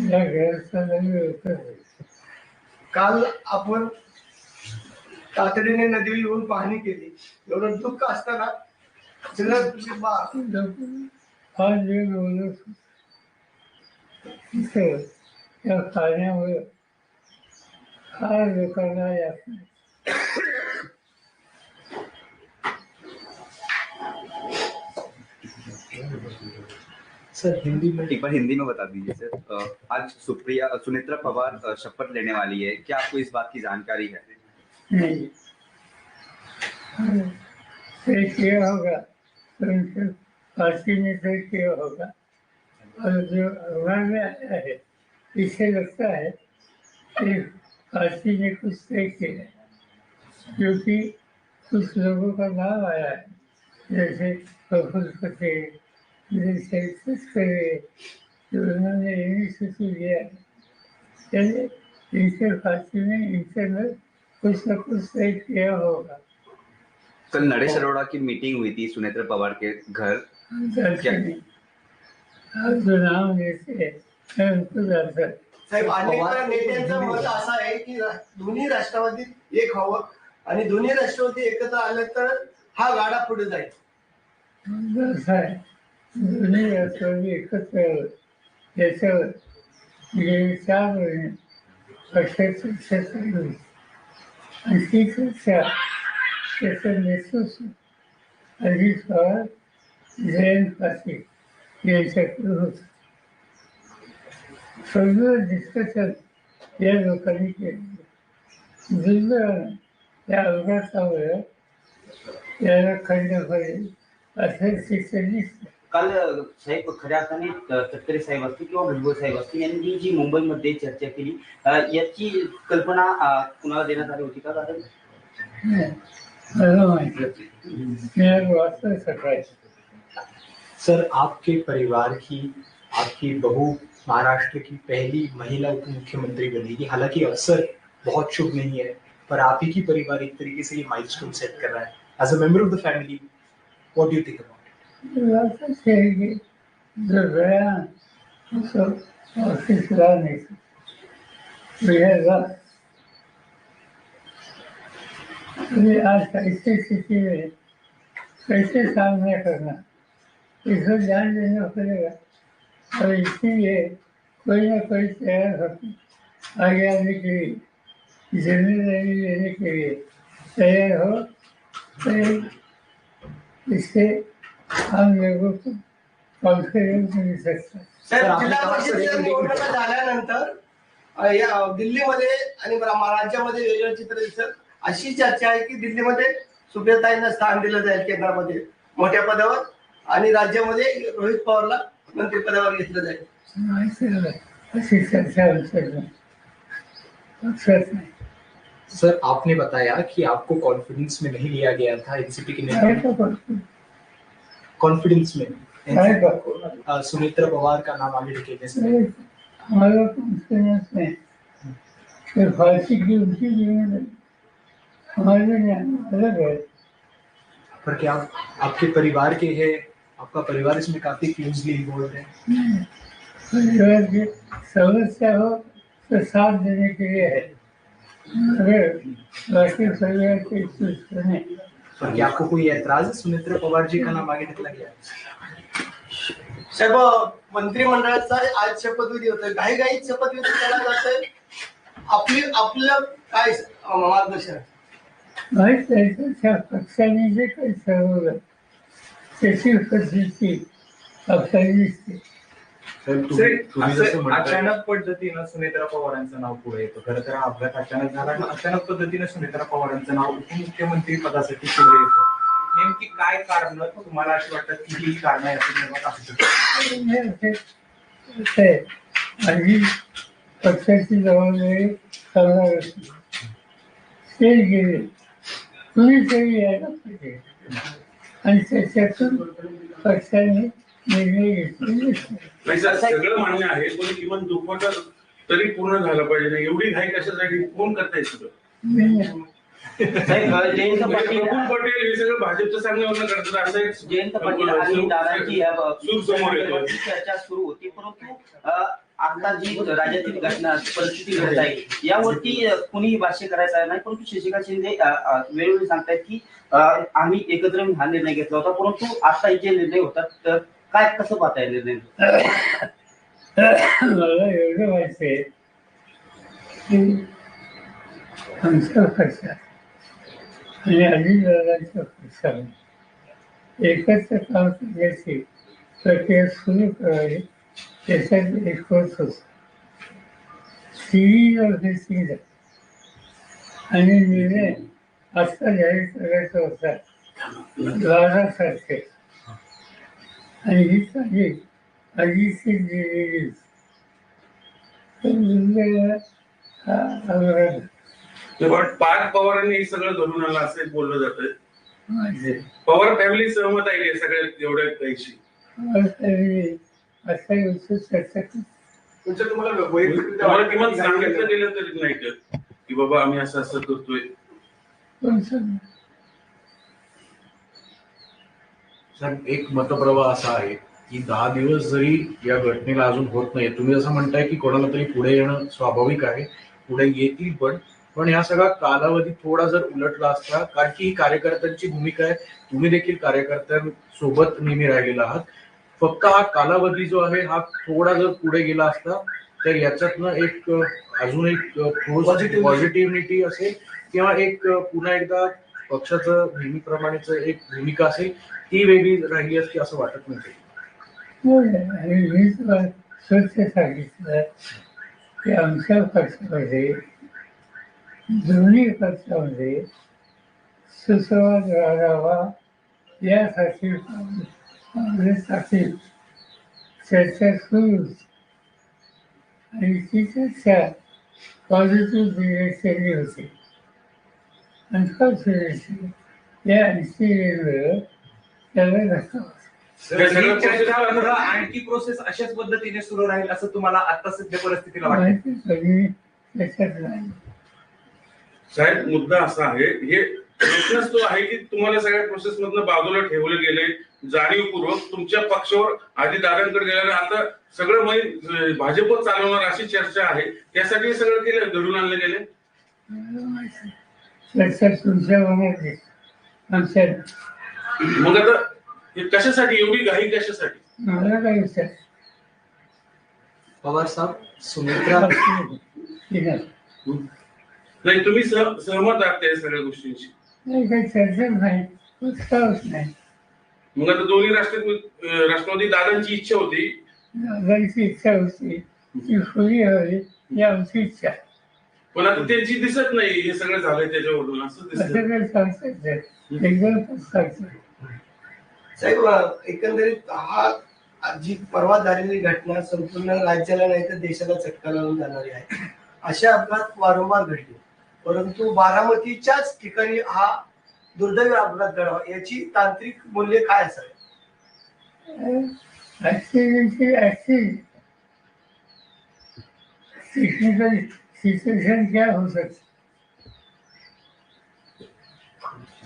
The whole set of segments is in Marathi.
या गैरसमजामुळे होत आहे. काल आपण तातडीने नदीवर येऊन पाहणी केली. एवढं दुःख असताना हा जे बोलत तिथं त्या पाण्यामुळे फार लोकांना यात सर हिंदी में एक बार हिंदी में बता दीजिए सर। आज सुनेत्रा पवार शपथ लेने वाली है, क्या आपको इस बात की जानकारी है? नहीं तय किया होगा तो उनसे पार्टी ने तय किया होगा। और जो अखबार में आया है इसे लगता है कि पार्टी ने कुछ तय किया है, क्योंकि कुछ लोगों का नाम आया है, जैसे प्रफुल्ल पटेल, जैसे तस्करे, जो उन्होंने इनिशिएटिव लिया है। चलिए इनसे पार्टी ने इनसे में कुछ न कुछ तय किया होगा। कल नरेश अरोड़ा की मीटिंग हुई थी सुनेत्रा पवार के घर। आप जो नाम लेते हैं मैं उनको जानता हूं। साहेब, अनेक नेत्यांचं मत असं आहे की दोन्ही राष्ट्रवादी एक व्हावं आणि दोन्ही राष्ट्रवादी एकत्र आले तर हा गाडा पुढे जाईल. असं आहे, दोन्ही राष्ट्रवादी एकत्र यावं याच्यावर गेली 4 महिने पक्षाची चर्चा झाली आणि ती चर्चा त्याचं नेतृत्व अजित पवार, जयंत पाटील यांच्याकडे होतं. सगळं डिस्कशन या लोकांनी केलं. दुर्दैवानं त्या अपघातामुळे त्याला खंड पडेल असं शिक्षण दिसतं. काल साहेब खऱ्या अर्थाने तटकरे साहेब असतील किंवा भुजबळ साहेब असतील यांनी जी मुंबईमध्ये चर्चा केली याची कल्पना कुणाला देण्यात आली होती का? कारण मला माहिती मी आज वाचलं सकाळी. सर आपके परिवार की आपकी बहू महाराष्ट्र की पहली महिला उप मुख्यमंत्री बनेगी। हालांकि अवसर बहुत शुभ नहीं है, पर आप ही की परिवार एक तरीके से ये माइलस्टोन सेट कर रहा है। As a member of the family, what do you think about it? वाचलं की जो गया उसको ऑफिस लाने से आज ऐसी स्थिति में कैसे सामना करना, इसको ध्यान देना पड़ेगा। और इसीलिए कोई ना कोई तैयार होकर आगे आने के लिए, जिम्मेदारी लेने के लिए तैयार हो, तो इससे हम लोगों को कॉन्फिडेंस मिल सकता है। साहेब, जिल्हा परिषदेच्या निवडणुका झाल्यानंतर या दिल्लीमध्ये आणि राज्यामध्ये वेगळं चित्र दिसत. अशी चर्चा आहे की दिल्लीमध्ये सुप्रियाताईंना स्थान दिलं जाईल केंद्रामध्ये मोठ्या पदावर आणि राज्यामध्ये रोहित पवारला मंत्रिपदावर घेतलं जाईल. अशी चर्चा नहीं। सर आपने बताया कि आपको कॉन्फिडेंस में नहीं लिया गया था एनसीपी के नेता। कॉन्फिडेंस में सुनेत्रा पवार का नाम आगे ढकेलने से हमारा कॉन्फिडेंस में फांसी की उनकी जिम्मेदारी हमारे अलग है। पर क्या आपके परिवार के हैं, आपका परिवार इसमें काफी क्लोजली इन्वॉल्व है? परिवार की समस्या हो तो साथ देने के लिए है, अगर बाकी परिवार के नहीं। पर क्या आपको कोई ऐतराज है सुनेत्रा पवार जी का नाम आगे ढकला गया? साहेब, मंत्रिमंडळाचा आज शपथविधी होतोय, घाईघाईत शपथविधी केला जातोय. आपलं काय मार्गदर्शन? पक्षाने जे काही ठरवलं त्याची परिस्थिती आपल्याला दिसते. अचानक पद्धतीनं सुनेत्रा पवारांचं नाव पुढे येतं. खरं तर हा अपघात अचानक झाला आणि अचानक पद्धतीने सुनेत्रा पवारांचं नाव उपमुख्यमंत्री पदासाठी पुढे येतं. नेमकी काय कारण तुम्हाला अशी वाटतं की ही कारण असू आणि पक्षाची जबाबदारी करणार असते ते गेले कुणीतरी यायला पाहिजे आणि त्याच्यातून पक्षाने निर्णय घेतलेले. सगळं मान्य आहे, पण किमान दुखवटा तरी पूर्ण झालं पाहिजे ना. एवढी घाई कशासाठी? कोण करताय सगळं? जयंत पाटील हे सगळं भाजपच्या सांगण्यावरनं करतात. असं जयंत पाटील आणि दादांची चर्चा सुरू होती, परंतु आता जी राज्यातील घटना परिस्थिती घडत आहे यावरती कुणीही भाष्य करायचं नाही, परंतु शशिकांत शिंदे वेळोवेळी सांगतायत की आम्ही एकत्र हा निर्णय घेतला होता, परंतु आता जे निर्णय होतात तर काय कसं पाहताय निर्णय? मला एवढं माहिती आहे की आमच्या पक्षात आणि अजितदादांच्या पक्षात एकत्र काम करण्याची प्रक्रिया सुरू करावी त्याच्यात एक होत होता. सिरीज ऑफ थिंग्स आणि निर्णय आजचा जाहीर करायचा होता 12 तारखेला. आणि ही तारीख अजितची दिलेली पण पार्थ पवारांनी हे सगळं घडून आलं असं बोललं जातंय. माझे पवार फॅमिली सहमत आहे का सगळ्या एवढ्या काहीशी? असा विषय चर्चा करतो. तुम्हाला किमान सांगितलं गेलं तरी नाही का की बाबा आम्ही असं असं करतोय? साहेब, एक मतप्रवाह असा आहे की 10 दिवस जरी या घटनेला अजून होत नाही, तुम्ही असं म्हणताय की कोणाला तरी पुढे येणं स्वाभाविक आहे, पुढे येतील पण या सगळा कालावधी थोडा जर उलटला असता, कारण की ही कार्यकर्त्यांची भूमिका आहे, तुम्ही देखील कार्यकर्त्यांसोबत नेहमी राहिलेला आहात, फक्त हा कालावधी जो आहे हा थोडा जर पुढे गेला असता तर याच्यातनं एक अजून एक पॉझिटिव्हिटी असेल किंवा एक पुन्हा एकदा पक्षाचं नेहमीप्रमाणेच एक भूमिका असेल ती वेगळी राहिली असती असं वाटत नाही. आणि मी तुला स्वच्छ सांगितलं की आमच्या पक्षामध्ये दोन्ही पक्षामध्ये सुसंवाद राहावा यासाठी काँग्रेससाठी चर्चा सुरू होती आणि ती चर्चा पॉझिटिव्ह डिरेक्शनली होती. अनफॉर्च्युनेटली या इन्सिडेंटवर त्याला धक्का बसला. आणखी प्रोसेस अशाच पद्धतीने सुरू राहील असं तुम्हाला आता सध्या परिस्थितीला वाटतं? माहिती कधी त्याच्यात नाही. साहेब, मुद्दा असा आहे, हे प्रश्नच तो आहे की तुम्हाला सगळ्या प्रोसेस मधनं बाजूला ठेवले गेले जाणीवपूर्वक तुमच्या पक्षावर आधी दादांकडे गेल्याने आता सगळं भाजप चालवणार अशी चर्चा आहे, त्यासाठी हे सगळं केलं घडून आणले गेले. चर्चा तुमच्या मनात आमच्या मग आता हे कशासाठी एवढी घाई कशासाठी? मला काय विचार पवार साहब, सुमित्रा नाही, तुम्ही सहमत आहात त्या सगळ्या गोष्टींशी? नाही, काही चर्चा नाही, उत्साहच नाही. मग आता दोन्ही राष्ट्रवादी दादांची इच्छा होती, दादांची इच्छा होती ती खुली हवी ही आमची इच्छा. पण आता त्यांची दिसत नाही हे सगळं झालंय त्याच्यावरून असं दिसत. असं काही सांगता येत एकदम सांगतो. साहेब, एकंदरीत हा जी परवा झालेली घटना संपूर्ण राज्याला नाही तर देशाला चटका लावून जाणारी आहे. अशा अपघात वारंवार घडले, परंतु बारामतीच्याच ठिकाणी हा दुर्दैवी अपघात घडावा याची तांत्रिक मूल्य काय असावे? टेक्निकल सिच्युएशन क्या हो सकती?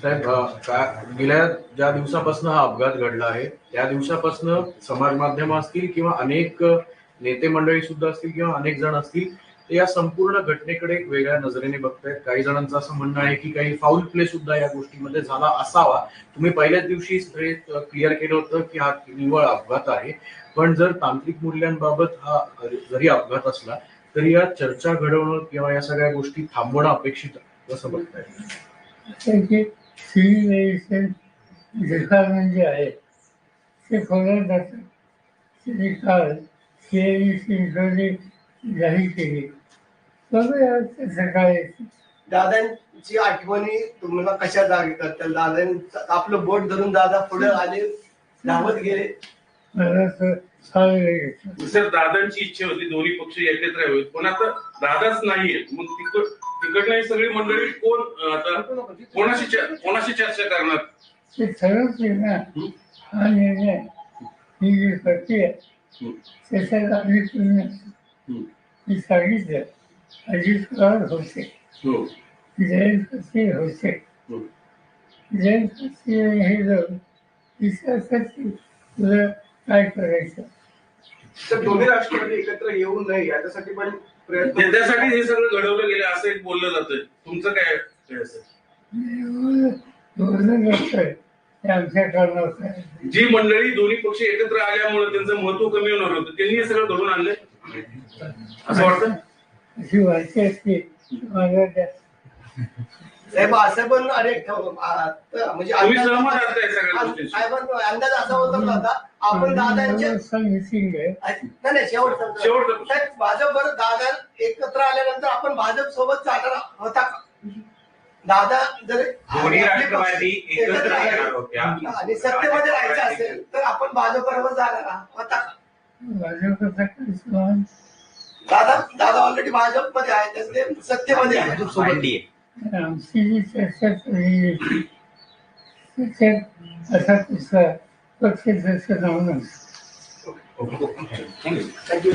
साहेब, गेल्या ज्या दिवसापासून हा अपघात घडला आहे त्या दिवसापासून समाज माध्यम असतील किंवा अनेक नेते मंडळी सुद्धा असतील किंवा अनेक जण असतील ते या संपूर्ण घटनेकडे एक वेगळ्या नजरेने बघतायत. काही जणांचं असं म्हणणं आहे की काही फाऊल प्ले सुद्धा या गोष्टीमध्ये झाला असावा. तुम्ही पहिल्याच दिवशी क्लिअर केलं होतं की हा निव्वळ अपघात आहे, पण जर तांत्रिक मूल्यांबाबत हा जरी अपघात असला तरी या चर्चा घडवणं किंवा या सगळ्या गोष्टी थांबवणं अपेक्षित कसं बघताय? सिव्हिलायझेशन डिपार्टमेंट जे आहे ते खोलात जातं. त्यांनी काल CIDC जाहीर केली. बघूया सकाळी दादांची आठवणी तुम्हाला कशा जागी करतात? दादा आपलं बोट धरून दादा पुढे आले, धावत गेले. मला सर, दादांची इच्छा होती दोन्ही पक्ष एकत्र यावेत, पण आता दादाच नाहीये. मग तिकडनं सगळी मंडळी कोण आता कोणाशी चर्चा करणार? ते ठरवते ना. हा निर्णय ही जी प्रक्रिया त्याच्यात आम्ही मी सांगितलं अजित पवार होते, जयंत पाटील होते. जयंत पाटील हे जाऊन विचार करतील तुला काय करायचं. तर दोन्ही राष्ट्रवादी एकत्र येऊ नये याच्यासाठी पण प्रयत्न त्यासाठी हे सगळं घडवलं गेलं असं एक बोललं जातंय. तुमचं काय असेल? ते आमच्या कारणात आहे. जी मंडळी दोन्ही पक्ष एकत्र आल्यामुळे त्यांचं महत्व कमी होणार होतं त्यांनी हे सगळं घडवून आणलंय असं वाटतं. अशी वाटते असते मला त्या साहेब असं पण अनेक म्हणजे तुम्ही सहमत आहात या सगळ्या गोष्टींशी? साहेबांचा अंदाज असा होता आता आपण दादांच्या मिसिंग आहे. नाही शेवटचा शेवटचं. साहेब भाजपवर दादा एकत्र आल्यानंतर आपण भाजप सोबत चालणार होता का? दादा जर दोन्ही राष्ट्रवादी एकत्र येणार होत्या आणि सत्तेमध्ये राहायचं असेल तर आपण भाजप बरोबर जाणार होता का? भाजपचा काही सवाल दादा ऑलरेडी भाजपमध्ये आहे तर ते सत्तेमध्ये आहे. आमची जी चर्चा झाली त्याच्यात असा तिसरा पक्ष जसं नव्हतं. थँक्यू.